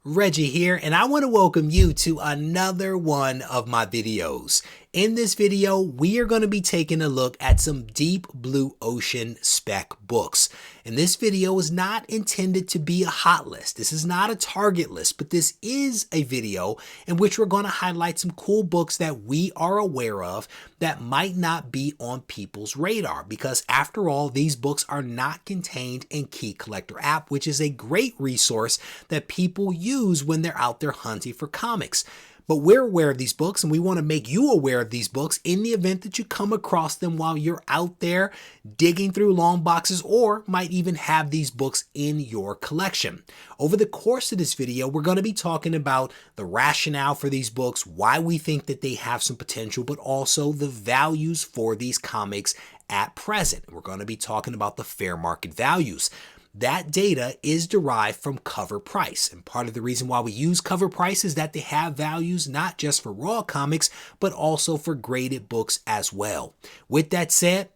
Reggie here, and I want to welcome you to another one of my videos. In this video, we are going to be taking a look at some deep blue ocean spec books. And this video is not intended to be a hot list. This is not a target list, but this is a video in which we're going to highlight some cool books that we are aware of that might not be on people's radar. Because after all, these books are not contained in Key Collector app, which is a great resource that people use when they're out there hunting for comics. But we're aware of these books, and we want to make you aware of these books in the event that you come across them while you're out there digging through long boxes, or might even have these books in your collection. Over the course of this video, we're going to be talking about the rationale for these books, why we think that they have some potential, but also the values for these comics at present. We're going to be talking about the fair market values. That data is derived from cover price, and part of the reason why we use cover price is that they have values not just for raw comics, but also for graded books as well. With that said,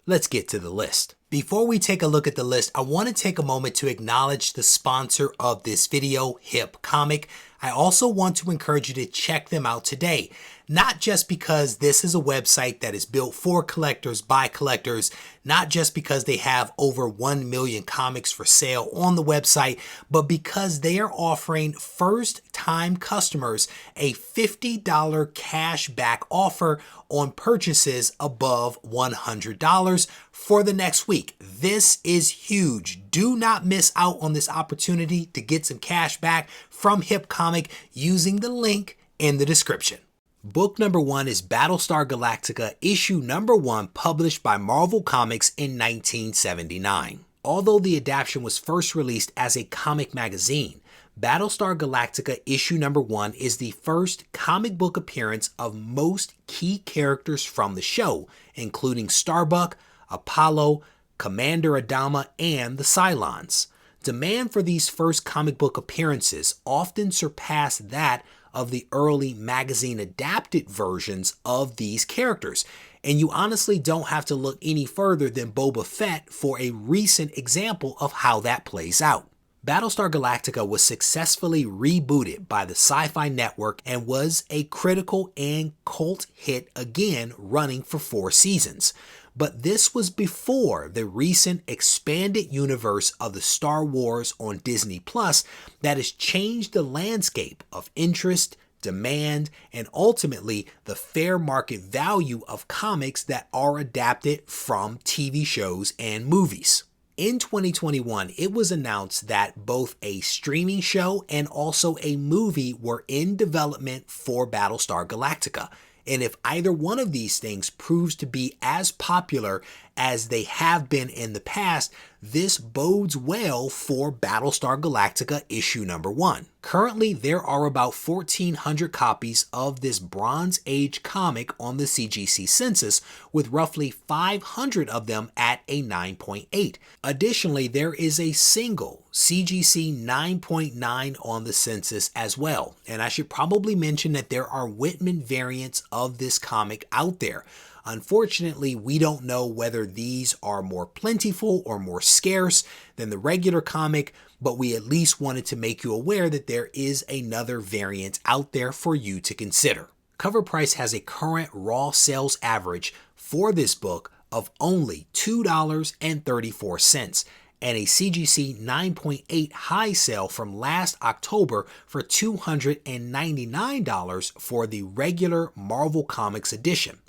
let's get to the list. Before we take a look at the list, I want to take a moment to acknowledge the sponsor of this video, Hip Comic. I also want to encourage you to check them out today. Not just because this is a website that is built for collectors by collectors, not just because they have over 1 million comics for sale on the website, but because they are offering first-time customers a $50 cash back offer on purchases above $100 for the next week. This is huge. Do not miss out on this opportunity to get some cash back from Hip Comic using the link in the description. Book number 1 is Battlestar Galactica, issue number 1, published by Marvel Comics in 1979. Although the adaptation was first released as a comic magazine, Battlestar Galactica issue number 1 is the first comic book appearance of most key characters from the show, including Starbuck, Apollo, Commander Adama, and the Cylons. Demand for these first comic book appearances often surpassed that of the early magazine adapted versions of these characters. And you honestly don't have to look any further than Boba Fett for a recent example of how that plays out. Battlestar Galactica was successfully rebooted by the Sci-Fi Network and was a critical and cult hit again, running for 4 seasons. But this was before the recent expanded universe of the Star Wars on Disney Plus that has changed the landscape of interest, demand, and ultimately the fair market value of comics that are adapted from TV shows and movies. In 2021, it was announced that both a streaming show and also a movie were in development for Battlestar Galactica. And if either one of these things proves to be as popular as they have been in the past, this bodes well for Battlestar Galactica issue number 1. Currently, there are about 1,400 copies of this Bronze Age comic on the CGC census, with roughly 500 of them at a 9.8. Additionally, there is a single CGC 9.9 on the census as well. And I should probably mention that there are Whitman variants of this comic out there. Unfortunately, we don't know whether these are more plentiful or more scarce than the regular comic, but we at least wanted to make you aware that there is another variant out there for you to consider. Cover Price has a current raw sales average for this book of only $2.34 and a CGC 9.8 high sale from last October for $299 for the regular Marvel Comics edition.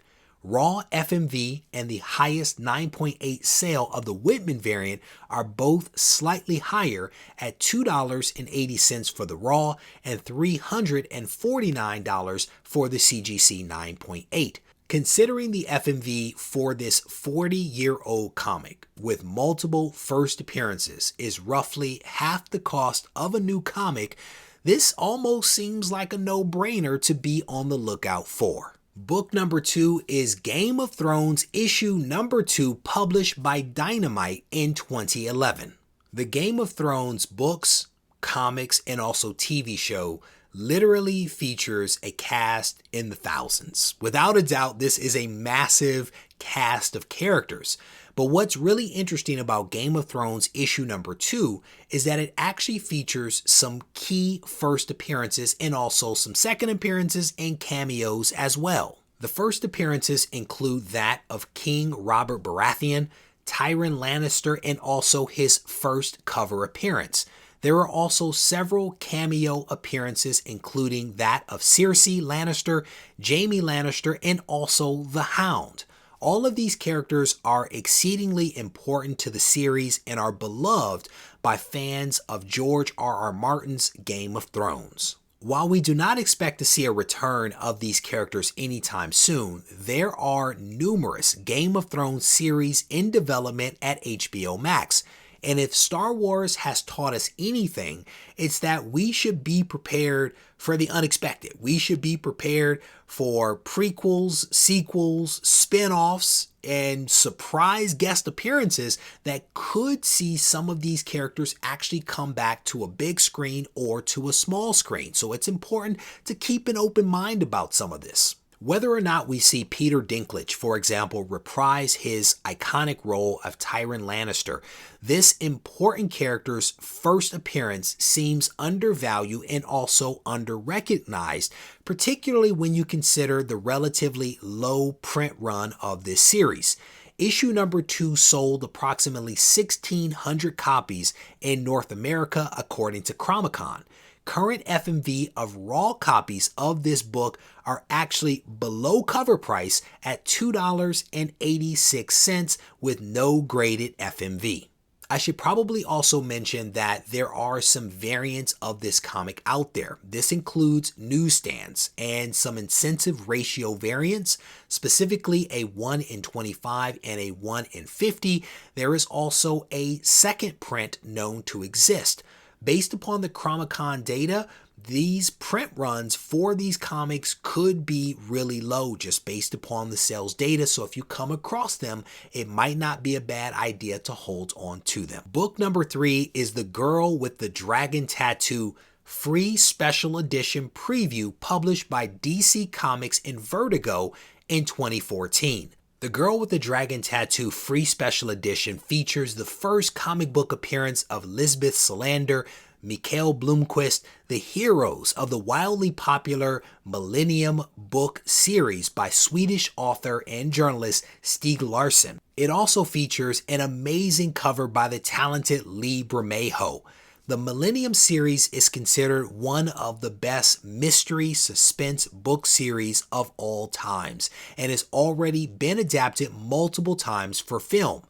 Raw FMV and the highest 9.8 sale of the Whitman variant are both slightly higher at $2.80 for the raw and $349 for the CGC 9.8. Considering the FMV for this 40-year-old comic with multiple first appearances is roughly half the cost of a new comic, this almost seems like a no-brainer to be on the lookout for. Book number 2 is Game of Thrones issue number 2, published by Dynamite in 2011. The Game of Thrones books, comics, and also TV show literally features a cast in the thousands. Without a doubt, this is a massive cast of characters. But what's really interesting about Game of Thrones issue number 2 is that it actually features some key first appearances and also some second appearances and cameos as well. The first appearances include that of King Robert Baratheon, Tyrion Lannister, and also his first cover appearance. There are also several cameo appearances, including that of Cersei Lannister, Jaime Lannister, and also the Hound. All of these characters are exceedingly important to the series and are beloved by fans of George R.R. Martin's Game of Thrones. While we do not expect to see a return of these characters anytime soon, there are numerous Game of Thrones series in development at HBO Max. And if Star Wars has taught us anything, it's that we should be prepared for the unexpected. We should be prepared for prequels, sequels, spin-offs, and surprise guest appearances that could see some of these characters actually come back to a big screen or to a small screen. So it's important to keep an open mind about some of this. Whether or not we see Peter Dinklage, for example, reprise his iconic role of Tyrion Lannister, this important character's first appearance seems undervalued and also underrecognized, particularly when you consider the relatively low print run of this series. Issue number 2 sold approximately 1,600 copies in North America, according to Comic-Con. Current FMV of raw copies of this book are actually below cover price at $2.86 with no graded FMV. I should probably also mention that there are some variants of this comic out there. This includes newsstands and some incentive ratio variants, specifically a 1 in 25 and a 1 in 50. There is also a second print known to exist. Based upon the Comic-Con data, these print runs for these comics could be really low just based upon the sales data. So if you come across them, it might not be a bad idea to hold on to them. Book number 3 is The Girl with the Dragon Tattoo free special edition preview published by DC Comics and Vertigo in 2014. The Girl with the Dragon Tattoo free special edition features the first comic book appearance of Lisbeth Salander, Mikael Blomkvist, the heroes of the wildly popular Millennium book series by Swedish author and journalist Stieg Larsson. It also features an amazing cover by the talented Lee Bermejo. The Millennium series is considered one of the best mystery suspense book series of all times and has already been adapted multiple times for film.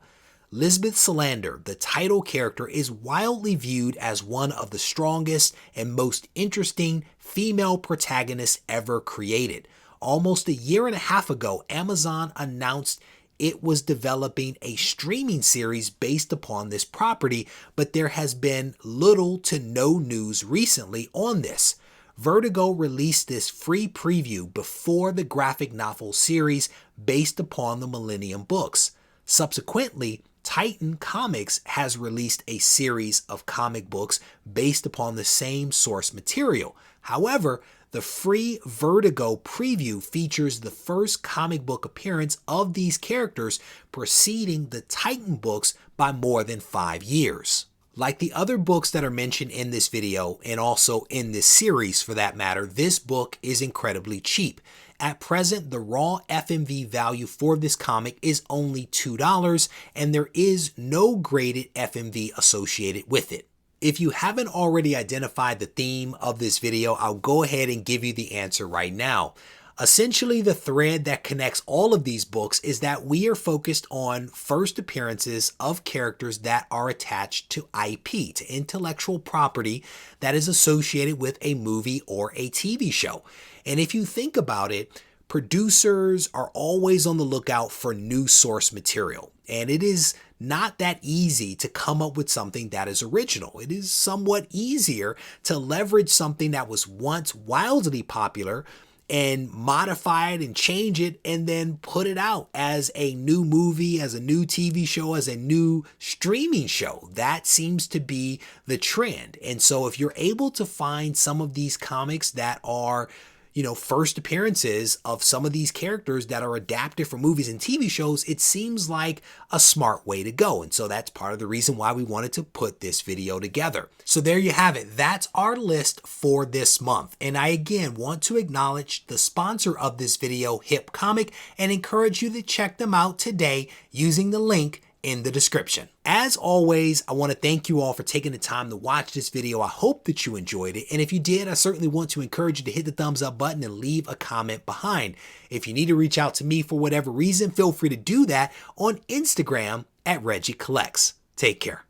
Lisbeth Salander, the title character, is widely viewed as one of the strongest and most interesting female protagonists ever created. Almost a year and a half ago, Amazon announced it was developing a streaming series based upon this property, but there has been little to no news recently on this. Vertigo released this free preview before the graphic novel series based upon the Millennium books. Subsequently, Titan Comics has released a series of comic books based upon the same source material. However, the free Vertigo preview features the first comic book appearance of these characters, preceding the Titan books by more than 5 years. Like the other books that are mentioned in this video, and also in this series for that matter, this book is incredibly cheap. At present, the raw FMV value for this comic is only $2, and there is no graded FMV associated with it. If you haven't already identified the theme of this video, I'll go ahead and give you the answer right now. Essentially, the thread that connects all of these books is that we are focused on first appearances of characters that are attached to IP, to intellectual property that is associated with a movie or a TV show. And if you think about it, producers are always on the lookout for new source material, and it is not that easy to come up with something that is original. It is somewhat easier to leverage something that was once wildly popular and modify it and change it and then put it out as a new movie, as a new TV show, as a new streaming show. That seems to be the trend. And so if you're able to find some of these comics that are, you know, first appearances of some of these characters that are adapted for movies and TV shows, it seems like a smart way to go. And so that's part of the reason why we wanted to put this video together. So there you have it. That's our list for this month. And I again want to acknowledge the sponsor of this video, Hip Comic, and encourage you to check them out today using the link in the description. As always, I want to thank you all for taking the time to watch this video. I hope that you enjoyed it. And if you did, I certainly want to encourage you to hit the thumbs up button and leave a comment behind. If you need to reach out to me for whatever reason, feel free to do that on Instagram at Regie Collects. Take care.